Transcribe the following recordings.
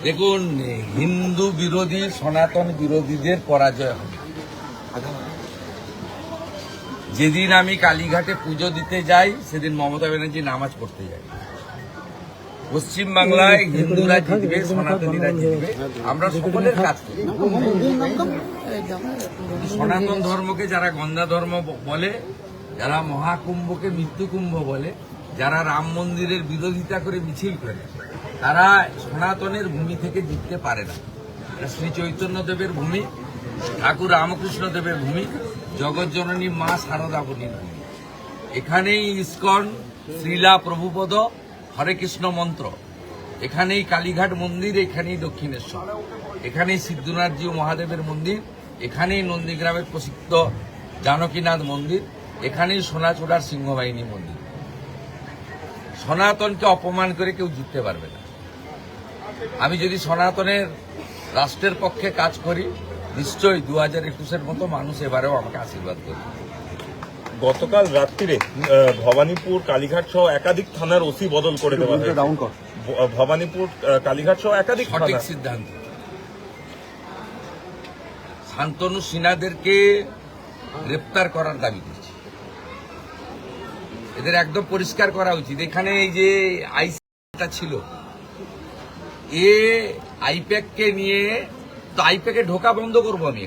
দেখুন, হিন্দু বিরোধী সনাতন বিরোধীদের পরাজয় হবে। যেদিন আমি কালীঘাটে পুজো দিতে যাই সেদিন মমতা ব্যানার্জি নামাজ পড়তে যায়। পশ্চিমবাংলায় হিন্দুরা জিতবে, সনাতনীরা জিতবে, আমরা সকলের কাজ করি। সনাতন ধর্মকে যারা গন্ধা ধর্ম বলে, যারা মহাকুম্ভকে মৃত্যুকুম্ভ বলে, যারা রাম মন্দিরের বিরোধিতা করে মিছিল করে, তারা সনাতনের ভূমি থেকে জিততে পারে না। শ্রী চৈতন্য দেবের ভূমি, ঠাকুর রামকৃষ্ণ দেবের ভূমি, জগৎজননী মা শারদা ভূমির ভূমি। এখানেই ইস্কন, শ্রীলা প্রভুপদ, হরে কৃষ্ণ মন্ত্র, এখানেই কালীঘাট মন্দির, এখানেই দক্ষিণেশ্বর, এখানেই সিদ্ধনাথজি ও মহাদেবের মন্দির, এখানেই নন্দীগ্রামের প্রসিদ্ধ জানকীনাথ মন্দির, এখানেই সোনাচূড়ার সিংহবাহিনী মন্দির। সনাতনকে অপমান করে কেউ জিততে পারবে না। আমি যদি সনাতনের রাষ্ট্রের পক্ষে কাজ করি, নিশ্চয়ই 2021-এর মতো মানুষ এবারেও আমাকে আশীর্বাদ করবে। গতকাল রাত্রিরে ভবানীপুর কালীঘাট সহ একাধিক থানার ওসি বদল করে দেওয়া হয়েছে। ভবানীপুর কালীঘাট সহ একাধিক সঠিক সিদ্ধান্ত। শান্তনু সিনহাদেরকে গ্রেপ্তার করার দাবি করছি। এদের একদম পরিষ্কার করা উচিত। এখানে এই যে আইসিটা ছিল, এ আইপ্যাককে নিয়ে, তো আইপ্যাকে ঢোকা বন্ধ করবো। আমি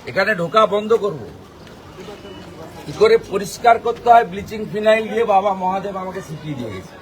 এখানে ঢোকা বন্ধ করব। কি করে পরিষ্কার করতে হয় ব্লিচিং ফিনাইল দিয়ে বাবা মহাদেব আমাকে শিখিয়ে দিয়ে গেছে।